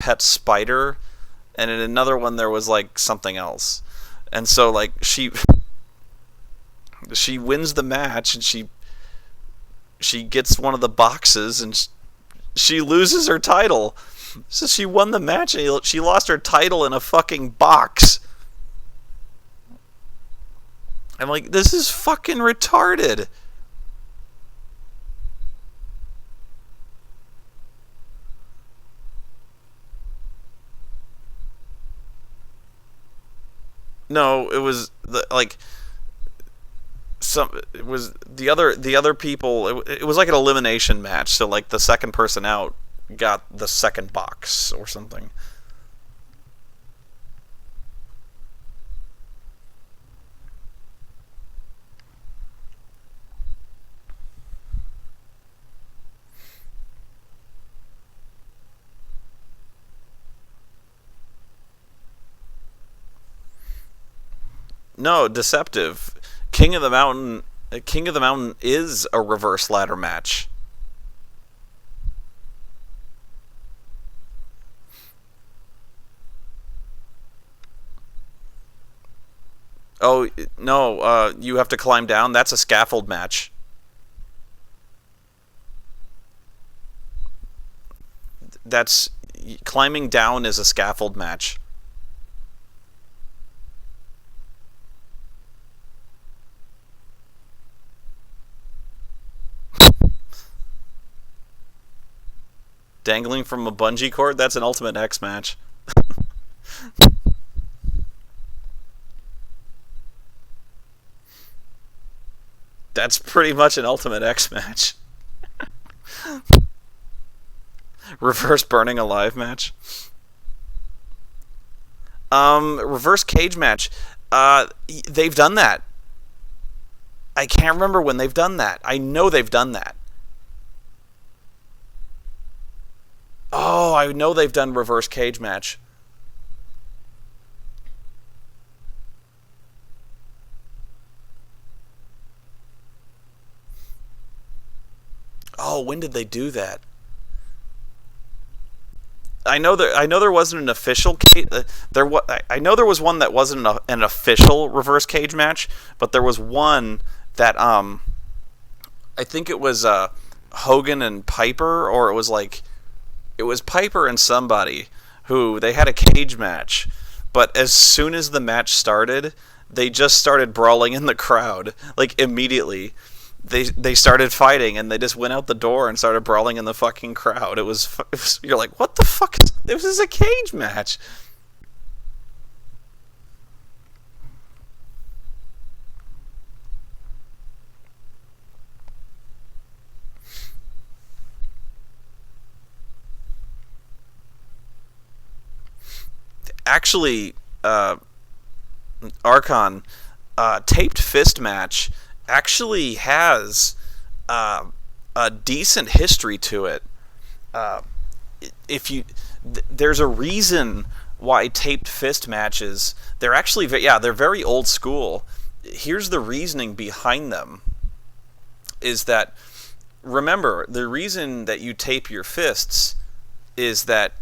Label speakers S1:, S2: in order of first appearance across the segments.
S1: pet spider, and in another one there was like something else. And so like she wins the match, and she gets one of the boxes, and she loses her title. So she won the match, and she lost her title in a fucking box. I'm like, this is fucking retarded. No, it was like it was the other people. It was like an elimination match. So like the second person out got the second box or something. No, deceptive. King of the Mountain. King of the Mountain is a reverse ladder match. Oh no, you have to climb down. That's a scaffold match. That's climbing down is a scaffold match. Dangling from a bungee cord. That's an Ultimate X match. That's pretty much an Ultimate X match. Reverse burning alive match. Reverse cage match. They've done that. I can't remember when they've done that. I know they've done that. Oh, I know they've done reverse cage match. Oh, when did they do that? I know there wasn't an official I know there was one that wasn't an official reverse cage match, but there was one that I think it was Hogan and Piper, or it was Piper and somebody who they had a cage match, but as soon as the match started, they just started brawling in the crowd like immediately. They started fighting, and they just went out the door and started brawling in the fucking crowd. You're like, what the fuck is this? Is a cage match. Actually, Archon, taped fist match actually has a decent history to it. Uh, if you There's a reason why taped fist matches, they're actually they're very old school. Here's the reasoning behind them, is that, remember, the reason that you tape your fists is that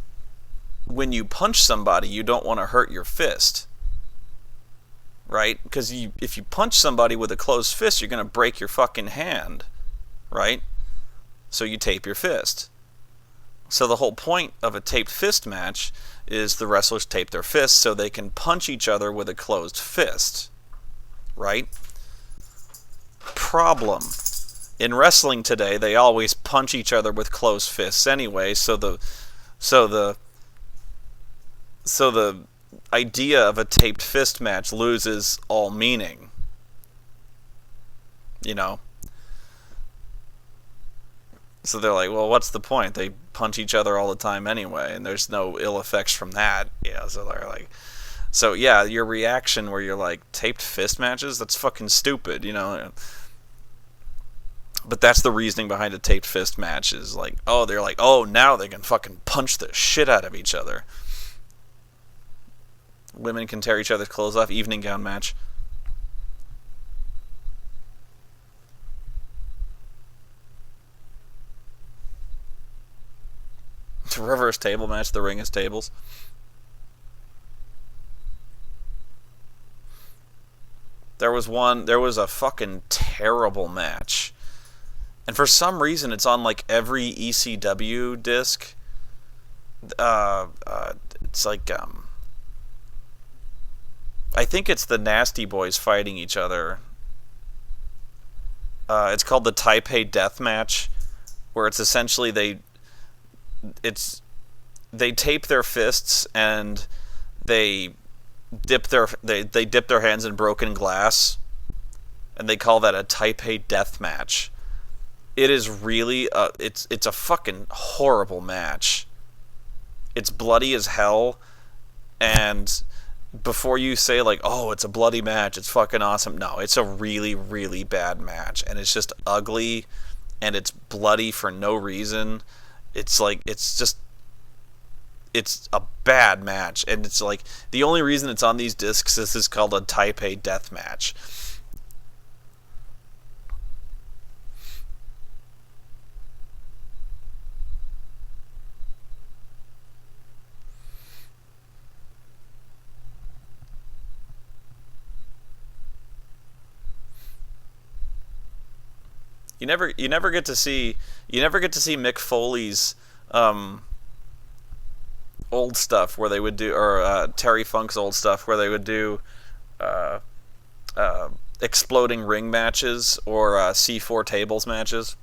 S1: when you punch somebody, you don't want to hurt your fist, right? Because if you punch somebody with a closed fist, you're going to break your fucking hand, right? So you tape your fist. So the whole point of a taped fist match is the wrestlers tape their fists so they can punch each other with a closed fist, right? Problem. In wrestling today, they always punch each other with closed fists anyway, so the idea of a taped fist match loses all meaning. You know? So they're like, well, what's the point? They punch each other all the time anyway, and there's no ill effects from that. Yeah, so they're like, so yeah, your reaction where you're like, taped fist matches? That's fucking stupid, you know? But that's the reasoning behind a taped fist match, is like, oh, they're like, oh, now they can fucking punch the shit out of each other. Women can tear each other's clothes off. Evening gown match. Reverse table match. The ring is tables. There was a fucking terrible match. And for some reason, it's on like every ECW disc. It's like, I think it's the Nasty Boys fighting each other. It's called the Taipei Death Match, where it's essentially they tape their fists and they dip their hands in broken glass, and they call that a Taipei Death Match. It is really it's a fucking horrible match. It's bloody as hell, and before you say like, oh, it's a bloody match, it's fucking awesome. No, it's a really, really bad match, and it's just ugly, and it's bloody for no reason. It's like, it's a bad match, and it's like, the only reason it's on these discs is it's called a Taipei Death Match. You never get to see Mick Foley's old stuff where they would do, or Terry Funk's old stuff where they would do uh, exploding ring matches or C4 tables matches.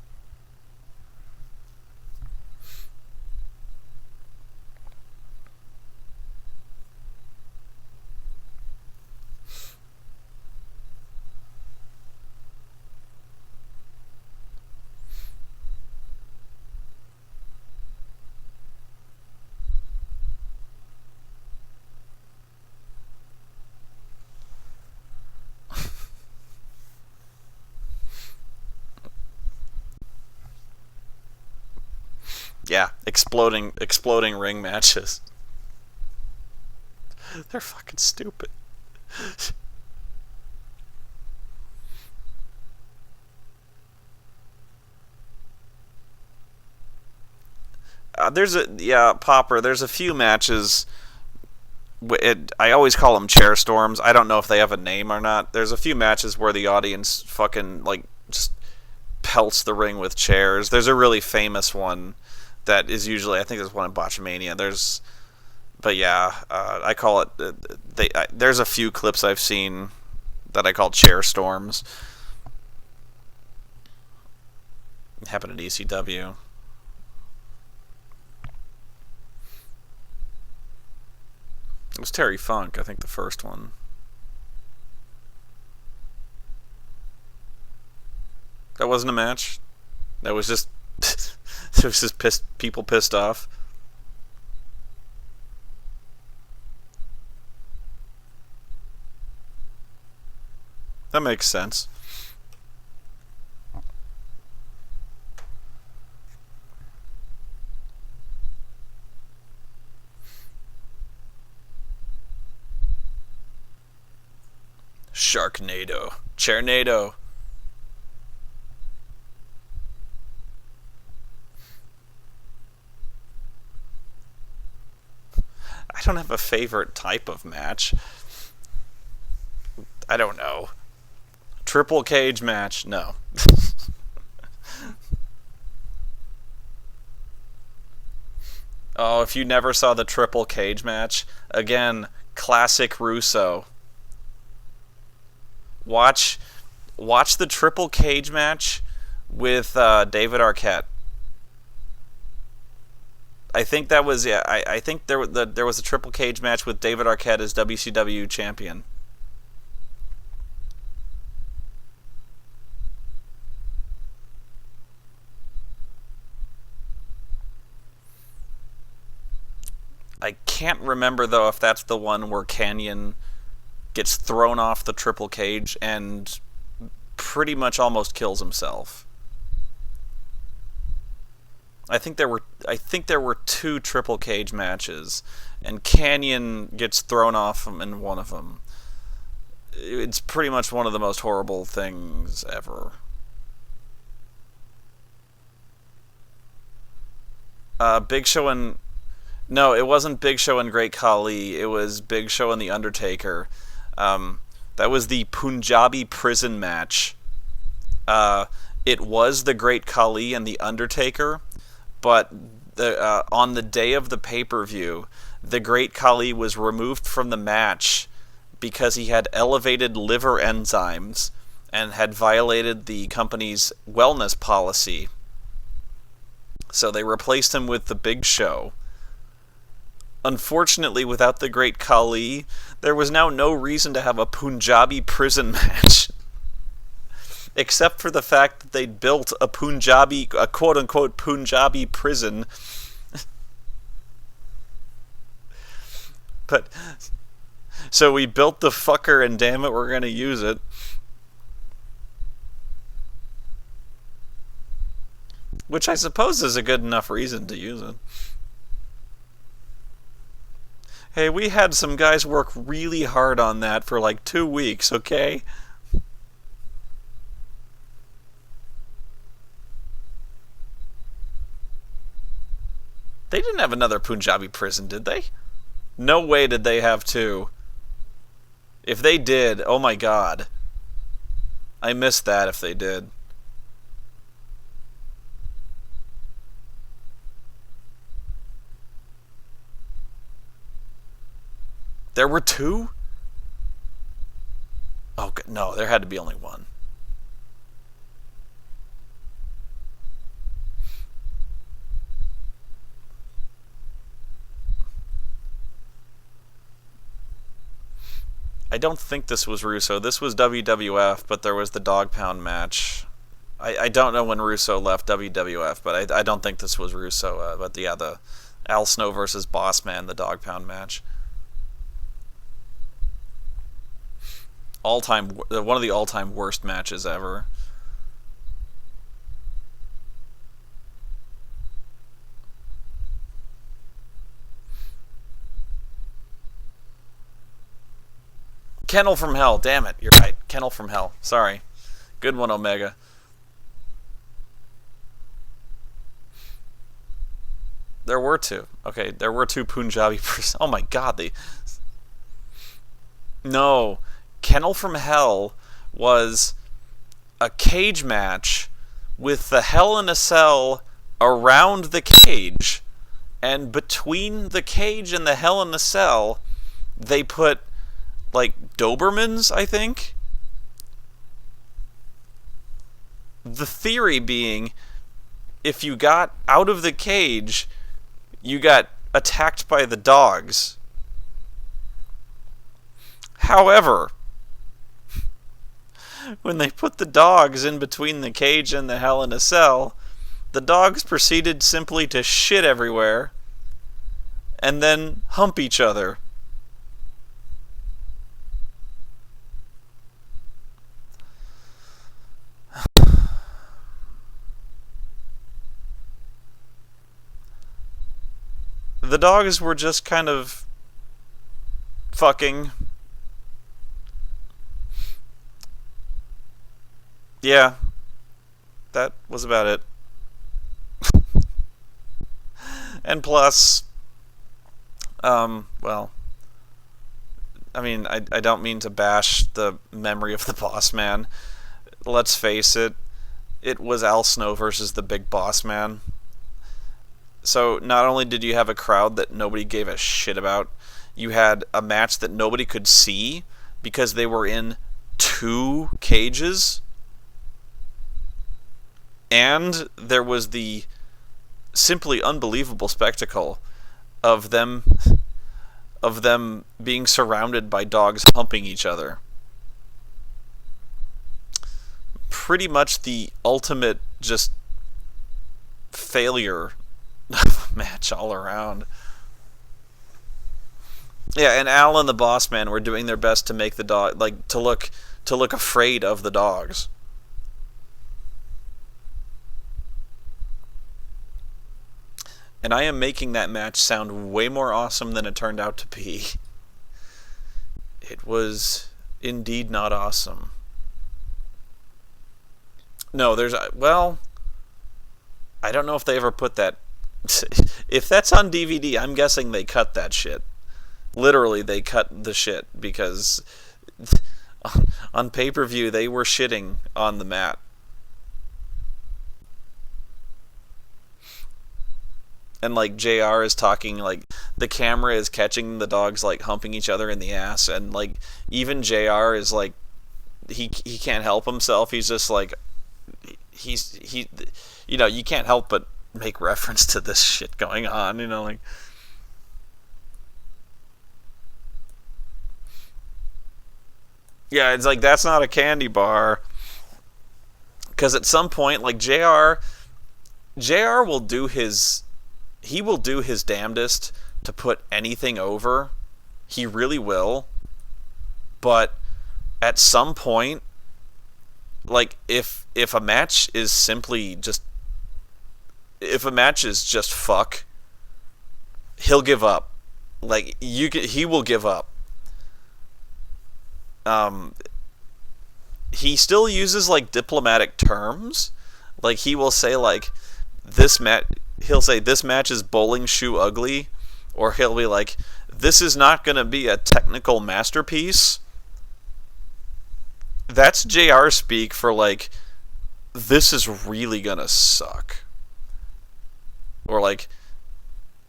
S1: Yeah, exploding ring matches. They're fucking stupid. Popper. There's a few matches. I always call them chair storms. I don't know if they have a name or not. There's a few matches where the audience fucking like just pelts the ring with chairs. There's a really famous one that is usually, I think there's one in Botchamania. But yeah, I call it. There's a few clips I've seen that I call chair storms. It happened at ECW. It was Terry Funk, I think, the first one. That wasn't a match. That was just it was just people pissed off. That makes sense. Sharknado. Chairnado. I don't have a favorite type of match. I don't know. Triple cage match? No. Oh, if you never saw the triple cage match, again, classic Russo. Watch the triple cage match with David Arquette. I think that was, yeah. I think there was a triple cage match with David Arquette as WCW champion. I can't remember though if that's the one where Canyon gets thrown off the triple cage and pretty much almost kills himself. I think there were two triple cage matches, and Canyon gets thrown off in one of them. It's pretty much one of the most horrible things ever. Big Show and No, it wasn't Big Show and Great Khali. It was Big Show and The Undertaker. Um, that was the Punjabi prison match. Uh, it was the Great Khali and The Undertaker, but on the day of the pay-per-view, the Great Khali was removed from the match because he had elevated liver enzymes and had violated the company's wellness policy. So they replaced him with the Big Show. Unfortunately, without the Great Khali, there was now no reason to have a Punjabi prison match. Except for the fact that they'd built a quote-unquote Punjabi prison. But, so we built the fucker and damn it, we're gonna use it. Which I suppose is a good enough reason to use it. Hey, we had some guys work really hard on that for like 2 weeks, okay? They didn't have another Punjabi prison, did they? No way did they have two. If they did, oh my god. I missed that if they did. There were two? Oh, no, there had to be only one. I don't think this was Russo. This was WWF, but there was the Dog Pound match. I don't know when Russo left WWF, but I don't think this was Russo. But yeah, the Al Snow versus Boss Man, the Dog Pound match. One of the all-time worst matches ever. Kennel from Hell. Damn it, you're right. Kennel from Hell. Sorry. Good one, Omega. There were two. Okay, there were two Punjabi. Oh my god, No. Kennel from Hell was a cage match with the Hell in a Cell around the cage, and between the cage and the Hell in a Cell, they put, like, Dobermans, I think? The theory being, if you got out of the cage, you got attacked by the dogs. However, when they put the dogs in between the cage and the Hell in a Cell, the dogs proceeded simply to shit everywhere and then hump each other. The dogs were just kind of fucking. Yeah, that was about it. And plus, well, I mean, I don't mean to bash the memory of the Boss Man. Let's face it, it was Al Snow versus the Big Boss Man. So not only did you have a crowd that nobody gave a shit about, you had a match that nobody could see because they were in two cages. And there was the simply unbelievable spectacle of them being surrounded by dogs humping each other. Pretty much the ultimate just failure match all around. Yeah, and Al and the Boss Man were doing their best to make the dog to look afraid of the dogs. And I am making that match sound way more awesome than it turned out to be. It was indeed not awesome. No, well, I don't know if they ever put that If that's on DVD, I'm guessing they cut that shit. Literally, they cut the shit because on pay-per-view they were shitting on the mat. And like JR is talking, like the camera is catching the dogs like humping each other in the ass, and like even JR is like he can't help himself. He's just like he you can't help but make reference to this shit going on, like yeah, it's like that's not a candy bar, because at some point like JR will do his damnedest to put anything over. He really will. But at some point, like if a match is simply just if a match is just fuck, he'll give up. Like he will give up. He still uses like diplomatic terms. Like he will say like he'll say this match is bowling shoe ugly, or he'll be like, this is not going to be a technical masterpiece. That's JR speak for like, this is really going to suck. Or like,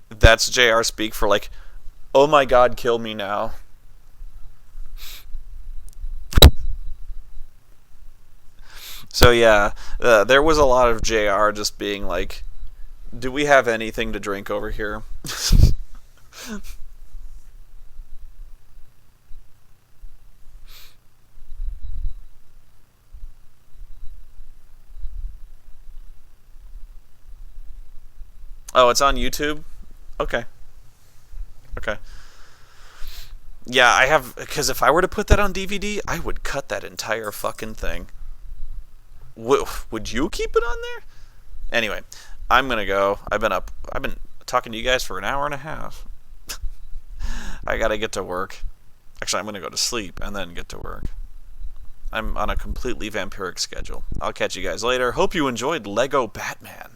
S1: that's JR speak for like, oh my god, kill me now. So yeah, there was a lot of JR just being like, do we have anything to drink over here? Oh, it's on YouTube? Okay. Okay. Yeah, I have, because if I were to put that on DVD, I would cut that entire fucking thing. Would you keep it on there? Anyway, I'm gonna go. I've been talking to you guys for an hour and a half. I gotta get to work. Actually, I'm gonna go to sleep and then get to work. I'm on a completely vampiric schedule. I'll catch you guys later. Hope you enjoyed Lego Batman.